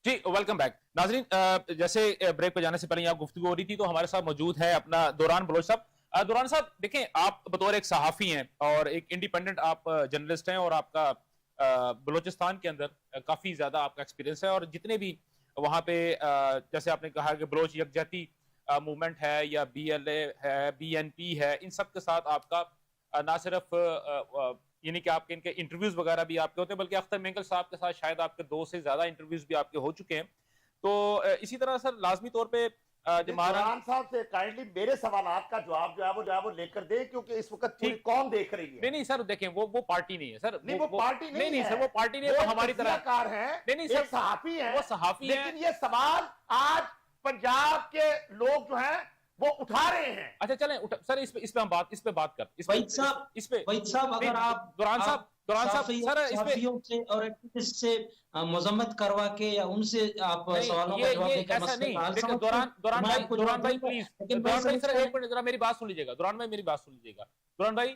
जी welcome back नाजरीन। जैसे break पे जाने से पहले यहाँ गुफ्तगू हो रही थी तो हमारे साथ मौजूद है अपना दुरान बलोच साहब। दुरान साहब देखें, आप बतौर एक सहाफ़ी हैं और एक इंडिपेंडेंट आप जर्नलिस्ट हैं और आपका बलोचिस्तान के अंदर काफ़ी ज़्यादा आपका एक्सपीरियंस है और जितने भी वहाँ पे जैसे आपने कहा कि बलोच यकजहती मूवमेंट है या BLA है, BNP है, इन सब के साथ आपका ना सिर्फ यानी कि आपके इनके इंटरव्यूज वगैरह भी आपके होते हैं, बल्कि अख्तर मेंगल साहब के साथ शायद आपके 2 से ज्यादा इंटरव्यूज भी आपके हो चुके हैं। तो इसी तरह सर लाजमी तौर पे जो इमरान साहब से काइंडली मेरे सवालात का जवाब जो है वो लेकर दें, क्योंकि इस वक्त पूरी कौम देख रही है। नहीं सर, देखें वो पार्टी नहीं है सर। नहीं, वो पार्टी नहीं है सर, वो पार्टी नहीं है, वो हमारी तरह कार है। नहीं सर, सहाफी है, वो सहाफी है। लेकिन ये सवाल आज पंजाब के लोग जो हैं वो उठा रहे हैं। अच्छा चलें सर, इस पे हम बात कर इस पे अगर आप दुरान साहब सर से और एक्टिविस्ट से मजम्मत करवा के या उनसे आप सवालों का जवाब देकर मसले का हल समझते हैं। दुरान भाई प्लीज, दुरान भाई सर एक मिनट जरा मेरी बात सुन लीजिएगा। दुरान भाई मेरी बात सुन लीजिएगा। दुरान भाई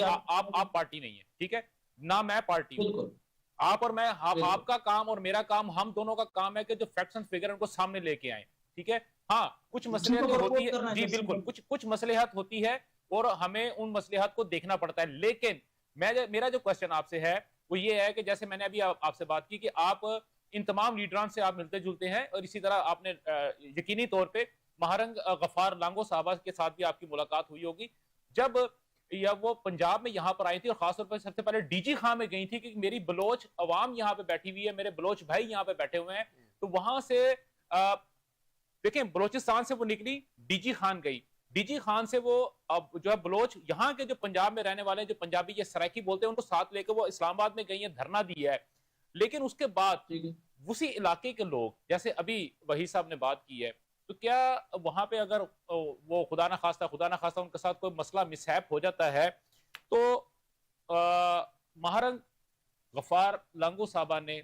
आप पार्टी नहीं है, ठीक है ना, मैं पार्टी हूं। आप और मैं, आपका काम और मेरा काम, हम दोनों का काम है कि जो फैक्ट्स एंड फिगर उनको सामने लेके आए, ठीक है। हाँ, कुछ मसलिहत होती है जी बिल्कुल, कुछ मसलिहत होती है और हमें उन मसलिहत को देखना पड़ता है। लेकिन मेरा जो क्वेश्चन आपसे है वो ये है कि जैसे मैंने अभी आपसे बात की कि आप इन तमाम लीडरान से आप मिलते जुलते हैं और इसी तरह आपने यकीनी तौर पे महारंग गफार लांगो साहबा के साथ भी आपकी मुलाकात हुई होगी जब या वो पंजाब में यहाँ पर आई थी और खासतौर पर सबसे पहले डीजी खां में गई थी कि मेरी बलोच अवाम यहाँ पे बैठी हुई है, मेरे बलोच भाई यहाँ पे बैठे हुए हैं। तो वहां से देखें, बलोचिस्तान से वो निकली, डीजी खान गई, डीजी खान से वो अब जो है बलोच यहाँ के जो पंजाब में रहने वाले जो पंजाबी ये सराइकी बोलते हैं उनको साथ लेकर वो इस्लामाबाद में गई है, धरना दिया है। लेकिन उसके बाद उसी इलाके के लोग, जैसे अभी वही साहब ने बात की है, तो क्या वहां पे अगर वो खुदा ना खास्ता उनके साथ कोई मसला मिसहैप हो जाता है तो महारंग गफार लांगो साहबा ने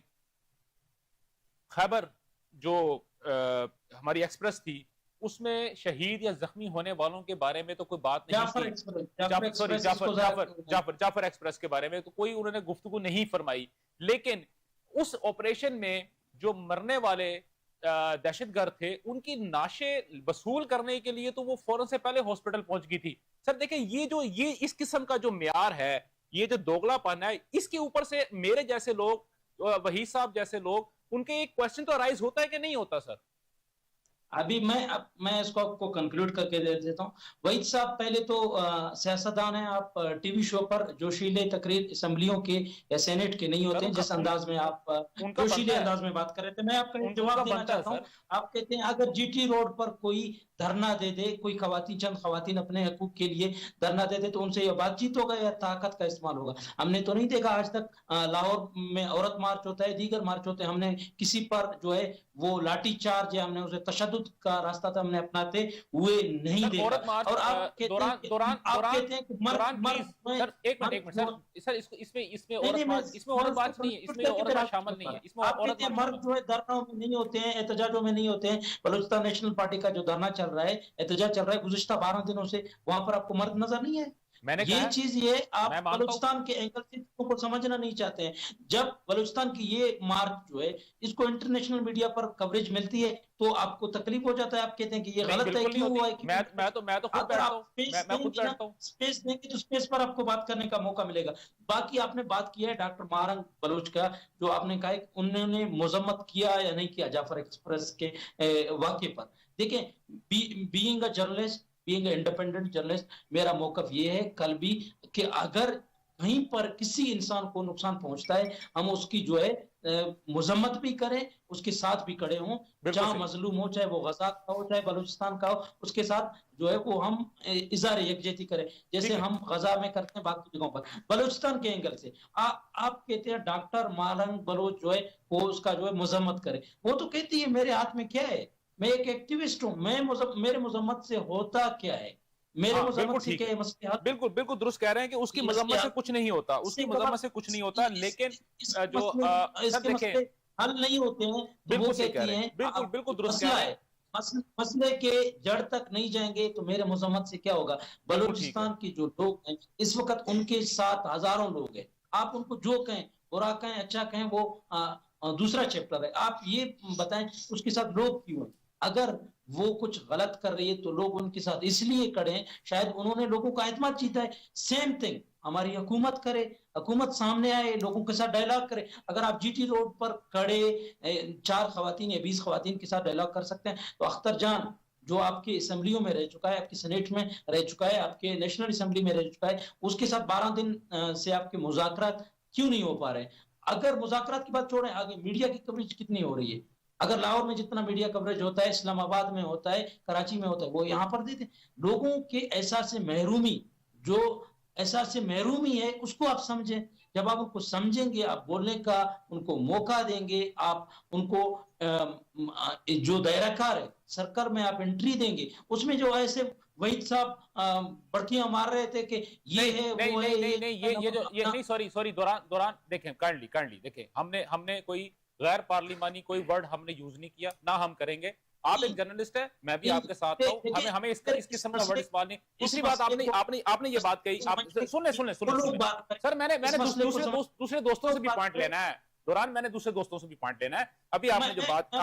खैबर जो हमारी एक्सप्रेस थी उसमें शहीद या जख्मी होने वालों के बारे में तो कोई बात नहीं की। जाफर एक्सप्रेस के बारे में तो कोई उन्होंने गुफ्तगू नहीं फरमाई। लेकिन उस ऑपरेशन में जो मरने वाले दहशतगर्द थे उनकी नाशे वसूल करने के लिए तो वो फौरन से पहले हॉस्पिटल पहुंच गई थी। सर देखें, ये इस किस्म का जो म्यार है, ये जो दोगलापन है, इसके ऊपर से मेरे जैसे लोग, वही साहब जैसे लोग, उनके एक क्वेश्चन तो अराइज होता है कि नहीं होता सर? अभी मैं इसको आपको कंक्लूड करके दे देता हूँ। वहीद साहब पहले तो सियासतदान हैं, आप टीवी शो पर जोशीले तकरीर असेंबलियों के या सेनेट के नहीं होते हैं, जिस अंदाज में आप जोशीले अंदाज में बात कर रहे थे। मैं आपका जवाब देना चाहता हूँ। आप कहते हैं अगर GT रोड पर कोई धरना दे दे, कोई चंद खवातीन अपने हकूक के लिए धरना दे दे तो उनसे यह बातचीत होगा या ताकत का इस्तेमाल होगा? हमने तो नहीं देखा आज तक। लाहौर में औरत मार्च होता है, दीगर मार्च होते हैं, हमने किसी पर जो है वो लाठी चार्ज या हमने उसे तशद्दुद का रास्ता तो हमने अपनाते हुए नहीं देखा। और आप कहते हैं कि इसमें औरत बात नहीं है, इसमें औरत शामिल नहीं है, इसमें औरत मर्द जो है धरनों में नहीं होते हैं, एहतजाजों में नहीं होते हैं। बलूचिस्तान नेशनल पार्टी का जो धरना चल रहा है, एहतजाज चल रहा है गुज़िश्ता 12 दिनों से, वहां पर आपको मर्द नजर नहीं है। मैंने ये चीज आप बलूचिस्तान के एंगल से को समझना नहीं चाहते हैं। जब बलूचिस्तान की ये मार्च जो है इसको इंटरनेशनल मीडिया पर कवरेज मिलती है तो आपको तकलीफ हो जाता है। आप कहते हैं कि ये गलत है, क्यों हुआ है? मैं तो खुद बैठता हूं। स्पेस देंगे तो स्पेस पर आपको बात करने का मौका मिलेगा। बाकी आपने बात किया है डॉक्टर महारंग बलोच का, जो आपने कहा है उन्होंने मजम्मत किया या नहीं किया जाफर एक्सप्रेस के वाक्य पर। देखें, being a journalist, being independent journalist, मेरा मौकफ ये है कल भी कि अगर कहीं पर किसी इंसान को नुकसान पहुंचता है हम उसकी जो है मजम्मत भी करें, उसके साथ भी खड़े हों, जहां मजलूम हो, चाहे वो गजा का हो चाहे बलूचिस्तान का हो, उसके साथ जो है वो हम इज़हार यकजहती करें, जैसे हम गजा में करते हैं बाकी जगहों पर। बलूचिस्तान के एंगल से आप कहते हैं डॉक्टर महारंग बलोच जो है वो उसका जो है मजम्मत करे। वो तो कहती है मेरे हाथ में क्या है, मैं एक एक्टिविस्ट हूं, मेरे मजम्मत से होता क्या है, मेरे मजम्मत से क्या है मसले? बिल्कुल दुरुस्त कह रहे हैं कि उसकी मजम्मत से कुछ नहीं होता, उसकी मजम्मत से कुछ नहीं होता। लेकिन जो इसके मसले हल नहीं होते हैं, बिल्कुल कहती हैं, बिल्कुल दुरुस्त कह रहे हैं। मसले के जड़ तक नहीं जाएंगे तो मेरे मजम्मत से क्या होगा? बलूचिस्तान के जो लोग हैं इस वक्त उनके साथ हजारों लोग हैं। आप उनको जो कहें, बुरा कहें अच्छा कहें, वो दूसरा चैप्टर है। आप ये बताएं उसके साथ लोग क्यों हैं? अगर वो कुछ गलत कर रही है तो लोग उनके साथ इसलिए खड़े हैं, शायद उन्होंने लोगों का एतमाद जीता है। सेम थिंग हमारी हुकूमत करे, हुकूमत सामने आए, लोगों के साथ डायलॉग करे। अगर आप जीटी रोड पर खड़े 4 खवातीन या 20 खवातीन के साथ डायलॉग कर सकते हैं, तो अख्तर जान जो आपकी असेंबलियों में रह चुका है, आपकी सेनेट में रह चुका है, आपके नेशनल असेंबली में रह चुका है, उसके साथ 12 दिन से आपके मुज़ाकरात क्यों नहीं हो पा रहे? अगर मुज़ाकरात की बात छोड़ें, आगे मीडिया की कवरेज कितनी हो रही है? अगर लाहौर में जितना मीडिया कवरेज होता है, इस्लामाबाद में होता है, कराची में होता है, वो यहाँ पर देते। लोगों के एहसास महरूमी, जो एहसास महरूमी है, उसको आप समझें। जब आप उनको समझेंगे, आप बोलने का उनको मौका देंगे, आप उनको जो दायराकार है सरकार में आप एंट्री देंगे, उसमें जो ऐसे वहीद साहब बड़कियां मार रहे थे कि ये है वो है, ये नहीं, सॉरी दौरान देखें, काइंडली देखें, हमने कोई गैर पार्लिमानी कोई वर्ड हमने यूज नहीं किया, ना हम करेंगे। आप एक जर्नलिस्ट है, मैं भी आपके साथ हूं, हमें इस किस्म का वर्ड इस्तेमाल नहीं। दूसरी बात, आपने ये बात कही, आप सुन ले सर, मैंने दूसरे दोस्तों से भी पॉइंट लेना है दौरान, मैंने दूसरे दोस्तों से भी पॉइंट लेना है। अभी आपने जो बात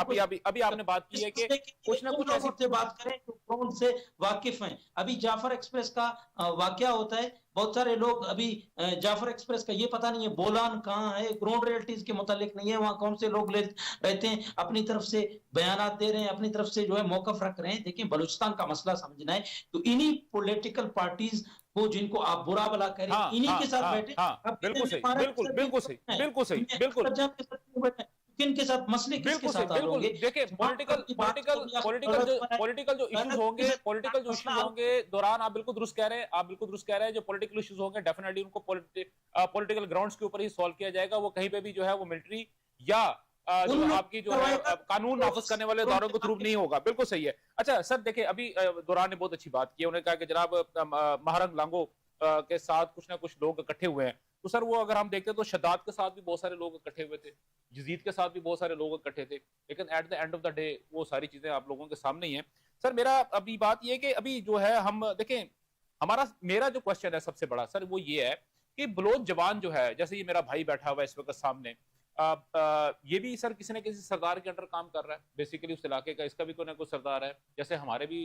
अभी आपने बात की है कि कुछ ना कुछ ऐसी बात करें तो कौन से वाकिफ हैं। अभी जाफर एक्सप्रेस का वाकया होता है, बहुत सारे लोग अभी जाफर एक्सप्रेस का ये पता नहीं है बोलान कहाँ है, ग्राउंड रियलिटीज के मुतालिक नहीं है, वहां कौन से लोग रहते हैं, अपनी तरफ से बयानात दे रहे हैं, अपनी तरफ से जो है मौकफ रख रहे हैं। देखिए, बलूचिस्तान का मसला समझना है तो इन्हीं पॉलिटिकल पार्टीज को, जिनको आप बुरा भला कह रहे हैं, इन्हीं के साथ बैठे। बिल्कुल सही, किनके साथ मसले, किसके साथ होंगे? देखिए, पॉलिटिकल जो इश्यूज होंगे दौरान, आप बिल्कुल दुरुस्त कह रहे हैं, जो पॉलिटिकल इश्यूज होंगे डेफिनेटली उनको पॉलिटिकल ग्राउंड्स के ऊपर ही सॉल्व किया जाएगा। वो कहीं पे भी जो है वो मिलिट्री या जो आपकी जो है कानून नाफिज करने वाले इदारों के थ्रू नहीं होगा। बिल्कुल सही है। अच्छा सर, देखिए, अभी दौरान ने बहुत अच्छी बात की, उन्होंने कहा कि जनाब महारंग लांगो के साथ कुछ ना कुछ लोग इकट्ठे हुए हैं। तो सर, वो अगर हम देखते हैं तो शद्दाद के साथ भी बहुत सारे लोग इकट्ठे हुए थे, यजीद के साथ भी बहुत सारे लोग इकट्ठे थे, लेकिन at the end of the day वो सारी चीजें आप लोगों के सामने ही हैं। सर, मेरा अभी बात ये है कि अभी जो है हम देखें, मेरा जो क्वेश्चन है सबसे बड़ा सर, वो ये है कि बलोच जवान जो है, जैसे ये मेरा भाई बैठा हुआ है इस वक्त सामने, ये भी सर किसी न किसी सरदार के अंडर काम कर रहा है, बेसिकली उस इलाके का, इसका भी कोई ना कोई सरदार है। जैसे हमारे भी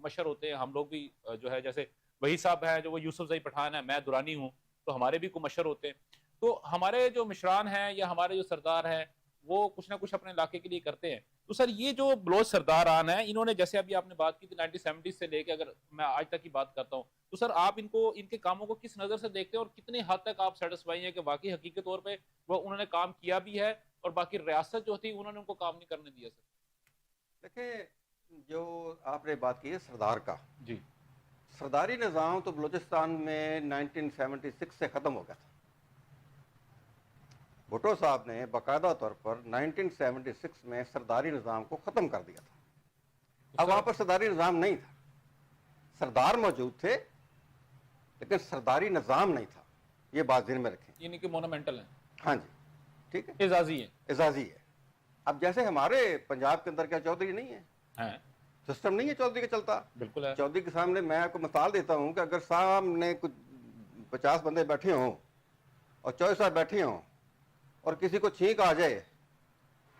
मशर होते हैं, हम लोग भी जो है, जैसे वही साहब है जो वो यूसुफ जई पठान है, मैं दुरानी हूँ, तो हमारे भी कोई मशर होते हैं। तो हमारे जो मिशरान हैं या हमारे जो सरदार हैं, वो कुछ ना कुछ अपने इलाके के लिए करते हैं। तो सर, ये जो बलोच सरदारान है, इन्होंने, जैसे अभी आपने बात की थी 1970 से लेके अगर मैं आज तक की बात करता हूँ, तो सर आप इनके कामों को किस नजर से देखते हैं और कितने हद तक आप सेटिस्फाई हैं कि वाकई हकीकी तौर पे वो उन्होंने काम किया भी है और बाकी रियासत जो थी उन्होंने उनको काम नहीं करने दिया? सर देखिए, जो आपने बात की है सरदार का, जी, सरदारी निज़ाम तो बलूचिस्तान में 1976 से ख़त्म हो गया था। भुट्टो साहब ने बाकायदा तौर पर 1976 में सरदारी निज़ाम को ख़त्म कर दिया था। अब वहाँ पर सरदारी निज़ाम नहीं था, सरदार मौजूद थे लेकिन सरदारी निज़ाम नहीं था। ये बात ज़हन में रखें। यानी कि मोनूमेंटल है। हाँ जी, ठीक है, एजाजी है। अब जैसे हमारे पंजाब के अंदर क्या चौधरी नहीं है, सिस्टम नहीं है चौधरी का चलता। बिल्कुल है। चौधरी के सामने मैं आपको मिसाल देता हूं कि अगर सामने कुछ 50 बंदे बैठे हों और चौधरी साहब बैठे हों और किसी को छींक आ जाए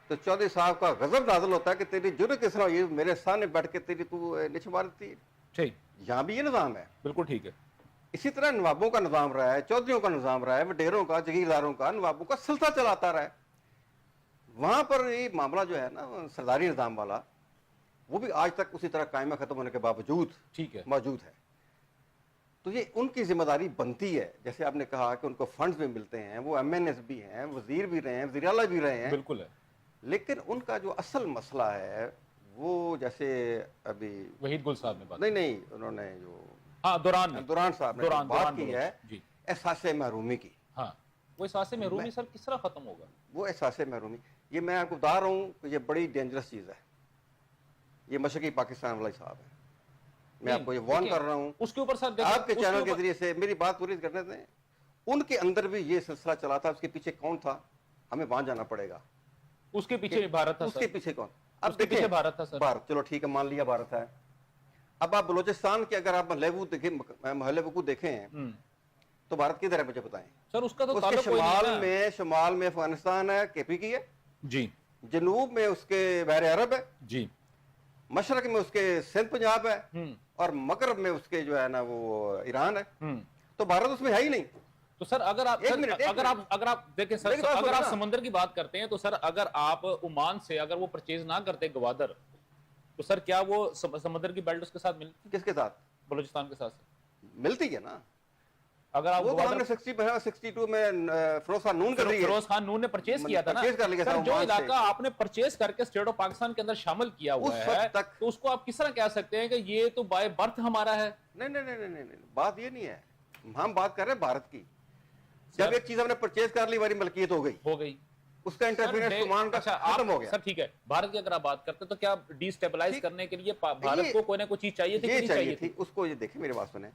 तो चौधरी साहब का गजब नाज़िल होता है कि तेरी जुर्रत किस तरह, ये मेरे सामने बैठ के तेरी तू निच मारती है। ठीक, यहाँ भी ये निज़ाम है। बिल्कुल ठीक है। इसी तरह नवाबों का निज़ाम रहा है, चौधरियों का निज़ाम रहा है, वडेरों का, जगीरदारों का, नवाबों का सिलसिला चलाता रहा है। वहां पर ये मामला जो है ना सरदारी निज़ाम वाला, वो भी आज तक उसी तरह कायम खत्म होने के बावजूद ठीक है मौजूद है। तो ये उनकी जिम्मेदारी बनती है। जैसे आपने कहा कि उनको फंड्स भी मिलते हैं, वो MNS भी हैं, वजीर भी रहे हैं, वज़ीर आला भी रहे हैं, बिल्कुल है। लेकिन उनका जो असल मसला है वो, जैसे अभी वहीद गुल साहब ने बात नहीं उन्होंने जो दुरान साहब ने बात की है एहसास महरूमी की। हाँ, वो एहसास महरूमी सर किस तरह खत्म होगा? वो एहसास महरूमी, ये मैं आपको बता रहा हूँ कि ये बड़ी डेंजरस चीज़ है। ये मशरकी पाकिस्तान वाला हिसाब है, मैं आपको ये वार्न कर रहा हूँ। उसके ऊपर सर आपके चैनल के जरिए से मेरी बात पूरी करने दें। उनके अंदर भी ये सिलसिला चला था, उसके पीछे कौन था हमें वहां जाना पड़ेगा। उसके पीछे भारत था। उसके पीछे कौन? अब देखिए, भारत था सर। भारत, चलो ठीक है, मान लिया भारत है। अब आप बलूचिस्तान के अगर आप महलेबू को देखें तो भारत किधर है मुझे बताएं। सर उसका तो उसके ताल्लुक कोई नहीं है ना। शुमाल में अफगानिस्तान है, केपी की है जी जनूब में उसके बहर अरब है जी मशरक में उसके सिंध पंजाब है और मगरब में उसके जो है ना वो ईरान है। तो भारत उसमें है ही नहीं। तो सर अगर आप अगर आप देखें सर, अगर आप समंदर की बात करते हैं तो सर अगर आप ओमान से अगर वो परचेज ना करते गवादर तो सर क्या वो समंदर की बेल्ट उसके साथ मिलती? किसके साथ? बलूचिस्तान के साथ मिलती है ना। अगर आप वो तो हमने 62 में फिरोज खान नून कर दिया, फिरोज खान नून ने परचेज किया था ना सर, जो इलाका आपने परचेज करके स्टेट ऑफ पाकिस्तान के अंदर शामिल किया हुआ है तो उसको आप किस तरह कह सकते हैं कि ये तो बाय बर्थ हमारा है? नहीं नहीं नहीं नहीं नहीं, बात ये नहीं है। हम बात कर रहे हैं भारत की। जब एक चीज हमने परचेज कर ली, हमारी मलकियत हो गई, उसका इंटरफेरेंस ओमान का खत्म हो गया। सर ठीक है, भारत की अगर आप बात करते तो क्या डिस्टेबलाइज करने के लिए भारत को कोई ना कोई चीज चाहिए थी? ये चाहिए थी उसको। ये देखिए मेरी बात सुने,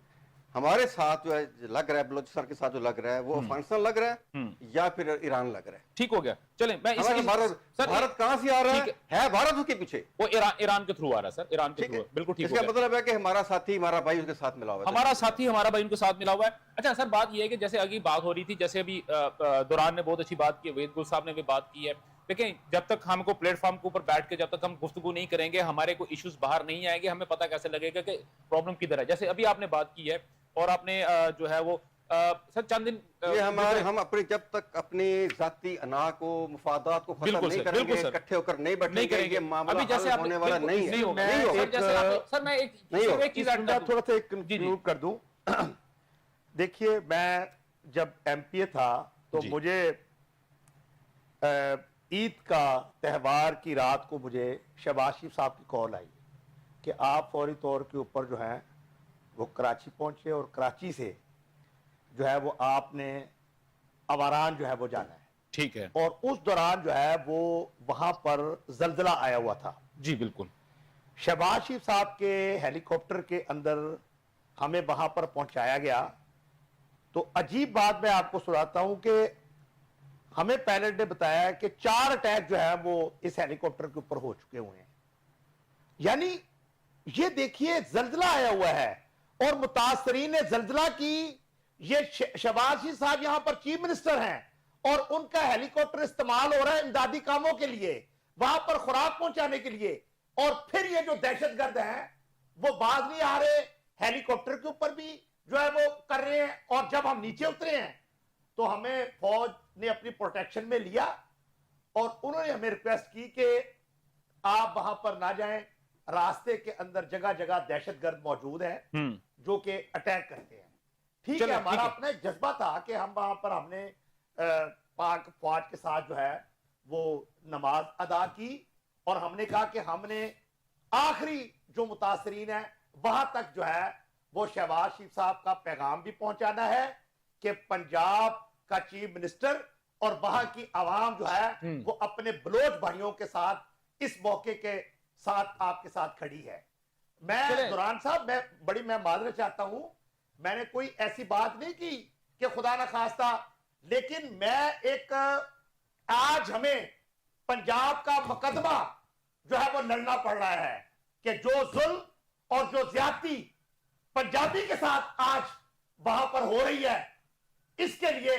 हमारे साथ जो है लग रहा है, बलोचिस्तान के साथ जो लग रहा है वो अफगानिस्तान लग रहा है या फिर ईरान लग रहा है। ठीक हो गया, चलें मैं भारत कहां से आ रहा है भारत उसके पीछे, वो ईरान के थ्रू आ रहा है सर, ईरान के थ्रू। बिल्कुल ठीक। इसका मतलब है कि हमारा साथी हमारा भाई उसके साथ मिला हुआ है, हमारा साथी हमारा भाई उनके साथ मिला हुआ है। अच्छा सर, बात यह है कि जैसे अभी बात हो रही थी, जैसे अभी दुरान ने बहुत अच्छी बात की, वेद गुल साहब ने भी बात की है। लेकिन जब तक हमको प्लेटफॉर्म के ऊपर बैठ के जब तक हम गुफ्तगू नहीं करेंगे, हमारे को इश्यूज बाहर नहीं आएंगे, हमें पता कैसे लगेगा कि प्रॉब्लम किधर है। जैसे अभी आपने बात की है और आपने जो है वो सर चंद दिन ये हमारे हम अपने जब तक अपनी जाती अना को मुफादात को खत्म नहीं करेंगे, इकट्ठे होकर नहीं बैठेंगे, ये मामला हल होने वाला नहीं है। सर मैं एक चीज थोड़ा सा कंक्लूड कर दूं। देखिए, मैं जब एमपीए था तो मुझे ईद का त्यौहार की रात को मुझे शहबाज शरीफ साहब की कॉल आई कि आप फौरी तौर के ऊपर जो है वो कराची पहुंचे और कराची से जो है वो आपने अवारान जो है वो जाना है। ठीक है। और उस दौरान जो है वो वहां पर जलजला आया हुआ था। जी बिल्कुल। शहबाज शरीफ साहब के हेलीकॉप्टर के अंदर हमें वहां पर पहुंचाया गया। तो अजीब बात मैं आपको सुनाता हूं कि हमें पायलट ने बताया कि 4 अटैक जो है वो इस हेलीकॉप्टर के ऊपर हो चुके हुए हैं। यानी ये देखिए, जलजला आया हुआ है और मुतासरीन ने जलजला की। ये शहबाज शरीफ साहब यहां पर चीफ मिनिस्टर हैं और उनका हेलीकॉप्टर इस्तेमाल हो रहा है इमदादी कामों के लिए, वहां पर खुराक पहुंचाने के लिए। और फिर ये जो दहशतगर्द हैं वो बाज नहीं आ रहे, हेलीकॉप्टर के ऊपर भी जो है वो कर रहे हैं। और जब हम नीचे उतरे हैं तो हमें फौज ने अपनी प्रोटेक्शन में लिया और उन्होंने हमें रिक्वेस्ट की कि आप वहां पर ना जाएं, रास्ते के अंदर जगह जगह दहशतगर्द मौजूद हैं जो कि अटैक करते हैं। ठीक है, हमारा अपना एक जज्बा था कि हम वहां पर हमने पाक फौज के साथ जो है वो नमाज अदा की और हमने कहा कि हमने आखिरी जो मुतासरीन है वहां तक जो है वो शहबाज शरीफ साहब का पैगाम भी पहुंचाना है कि पंजाब का चीफ मिनिस्टर और वहां की आवाम जो है वो अपने बलोच भाइयों के साथ इस मौके के साथ आपके साथ खड़ी है। मैं दुरान साहब मैं माजरत चाहता हूं, मैंने कोई ऐसी बात नहीं की कि खुदा ना खास्ता, लेकिन मैं एक आज हमें पंजाब का मुकदमा जो है वो लड़ना पड़ रहा है कि जो जुल्म और जो ज्यादती पंजाबी के साथ आज वहां पर हो रही है, इसके लिए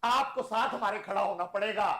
आपको साथ हमारे खड़ा होना पड़ेगा।